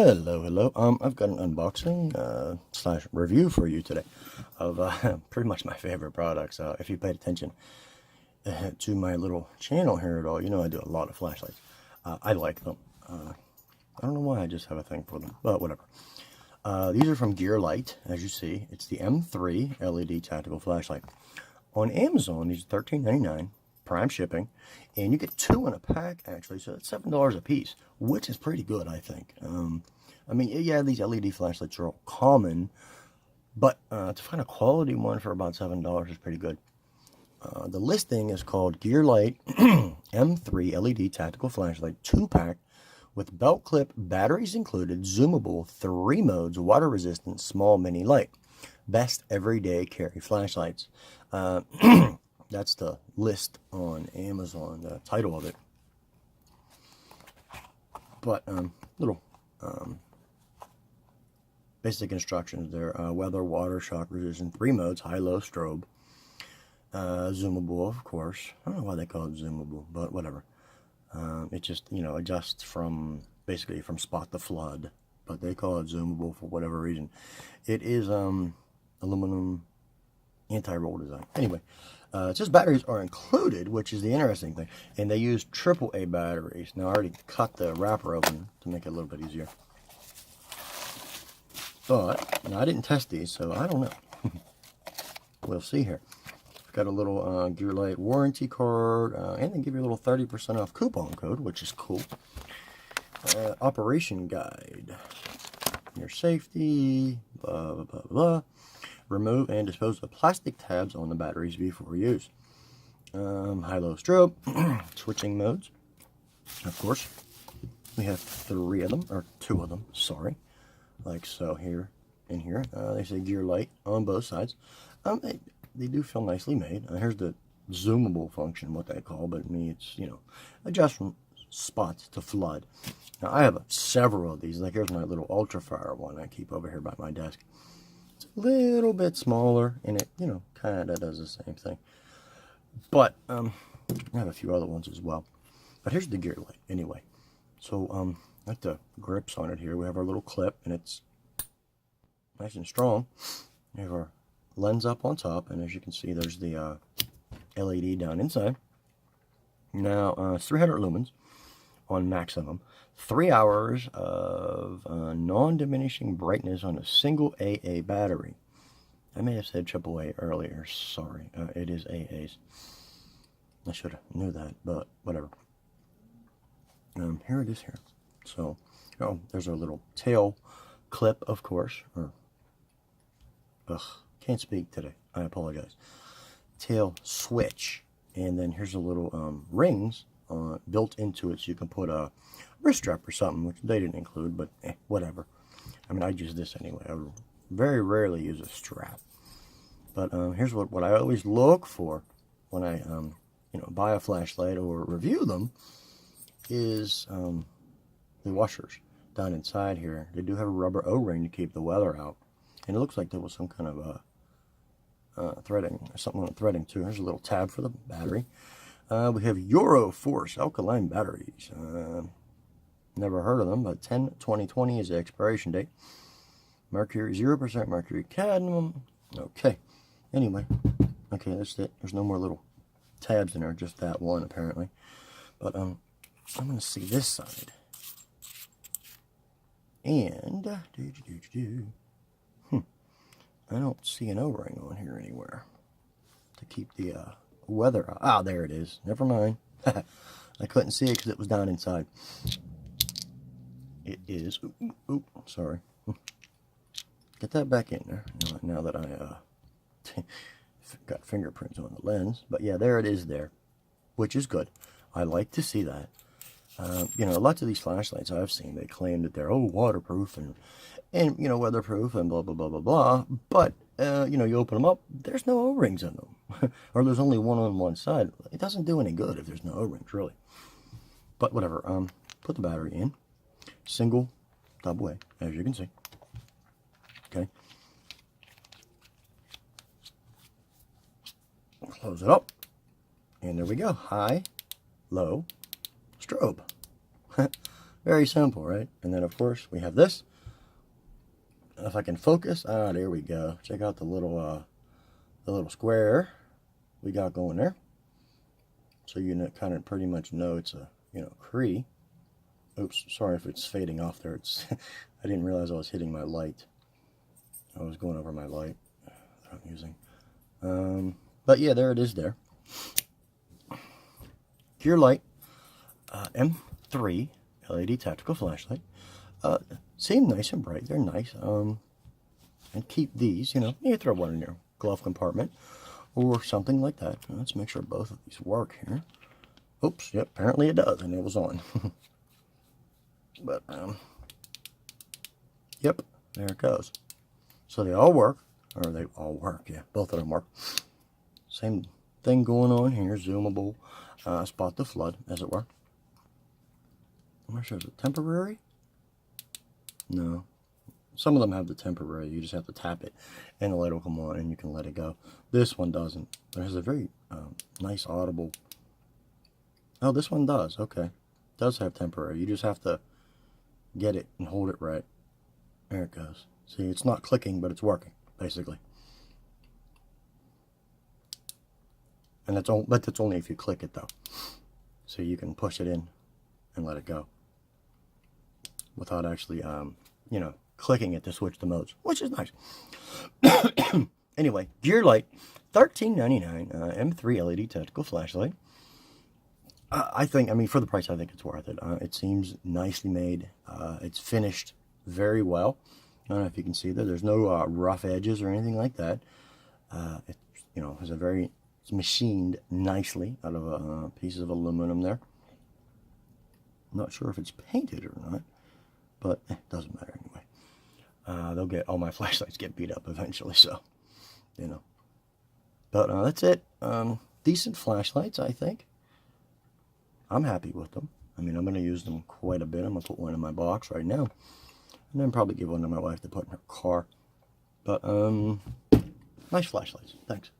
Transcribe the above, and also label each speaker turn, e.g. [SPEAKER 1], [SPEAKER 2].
[SPEAKER 1] Hello. I've got an unboxing slash review for you today of pretty much my favorite products. If you paid attention to my little channel here at all, you know I do a lot of flashlights. I like them. I don't know why, I just have a thing for them, but whatever. These are from GearLight, as you see. It's the M3 LED tactical flashlight. On Amazon, these are $13.99. Prime shipping, and you get 2 in a pack actually, so it's $7 a piece, which is pretty good, I think. I mean, yeah, these LED flashlights are all common, but to find a quality one for about $7 is pretty good. The listing is called GearLight M3 LED Tactical Flashlight 2-pack with belt clip, batteries included, zoomable, 3 modes, water resistant, small mini light. Best everyday carry flashlights. That's the list on Amazon, the title of it. But little basic instructions there. Weather, water, shock resistant, 3 modes, high-low strobe. Zoomable, of course. I don't know why they call it zoomable, but whatever. It just, adjusts from, basically from spot to flood. But they call it zoomable for whatever reason. It is aluminum anti-roll design. Anyway. It says batteries are included, which is the interesting thing. And they use AAA batteries. Now, I already cut the wrapper open to make it a little bit easier. But, I didn't test these, so I don't know. We'll see here. Got a little GearLight warranty card, and they give you a little 30% off coupon code, which is cool. Operation guide. Your safety, blah, blah, blah, blah. Remove and dispose of plastic tabs on the batteries before use. High-low strobe, switching modes. Of course, we have 3 of them, or 2 of them, sorry. Like so here and here. They say GearLight on both sides. They do feel nicely made. Here's the zoomable function, what they call, but me, it's, adjust from spots to flood. Now, I have several of these. Like, here's my little ultra-fire one I keep over here by my desk. It's a little bit smaller, and it, kind of does the same thing. But, I have a few other ones as well. But here's the GearLight, anyway. So, like the grips on it here, we have our little clip, and it's nice and strong. We have our lens up on top, and as you can see, there's the LED down inside. Now, it's 300 lumens on maximum. 3 hours of non-diminishing brightness on a single AA battery. I may have said AAA earlier. Sorry. It is AAs. I should have knew that, but whatever. Here it is here. So, there's our little tail clip, of course. Can't speak today. I apologize. Tail switch. And then here's a little rings built into it, so you can put a wrist strap or something, which they didn't include, but whatever. I mean, I use this anyway. I very rarely use a strap. But here's what I always look for when I buy a flashlight or review them is the washers down inside here. They do have a rubber O-ring to keep the weather out, and it looks like there was some kind of threading, something on threading too. Here's a little tab for the battery. We have Euro Force alkaline batteries. Never heard of them, but 10/20/20 is the expiration date. Mercury, 0% mercury cadmium. Okay. Anyway, okay, that's it. There's no more little tabs in there, just that one apparently. But I'm gonna see this side. And I don't see an O-ring on here anywhere to keep the weather out. Ah, there it is. Never mind. I couldn't see it because it was down inside. It is. Oop, sorry. Get that back in there. Now that I got fingerprints on the lens. But yeah, there it is there, which is good. I like to see that. Lots of these flashlights I've seen, they claim that they're waterproof and weatherproof and blah blah blah blah blah. But you open them up, there's no O-rings in them, or there's only one on one side. It doesn't do any good if there's no O-rings, really. But whatever. Put the battery in, single, double A, as you can see. Okay. Close it up, and there we go. High, low, strobe. Very simple, right? And then, of course, we have this. If I can focus, there we go. Check out the little square we got going there. So you kind of pretty much know it's a, Cree. Oops, sorry if it's fading off there. It's I didn't realize I was hitting my light. I was going over my light that I'm using. But yeah, there it is there. GearLight M3 LED tactical flashlight. Seem nice and bright. They're nice. And keep these, you throw one in your glove compartment or something like that. Let's make sure both of these work here. Oops, yep, apparently it does, and it was on. But, yep, there it goes. So they all work, yeah, both of them work. Same thing going on here, zoomable, spot the flood, as it were. I'm not sure, is it temporary? No. Some of them have the temporary, you just have to tap it, and the light will come on, and you can let it go. This one doesn't, but it has a very nice audible. Oh, this one does, okay. It does have temporary, you just have to get it and hold it right. There it goes. See, it's not clicking, but it's working, basically. And that's only if you click it, though. So you can push it in and let it go without actually, clicking it to switch the modes, which is nice. Anyway, GearLight, $13.99, M3 LED tactical flashlight. I think, for the price, I think it's worth it. It seems nicely made. It's finished very well. I don't know if you can see that. There's no rough edges or anything like that. It, has it's machined nicely out of pieces of aluminum there. I'm not sure if it's painted or not, but it doesn't matter anyway. All my flashlights get beat up eventually, so, But that's it. Decent flashlights, I think. I'm happy with them. I'm going to use them quite a bit. I'm going to put one in my box right now. And then probably give one to my wife to put in her car. But, nice flashlights. Thanks.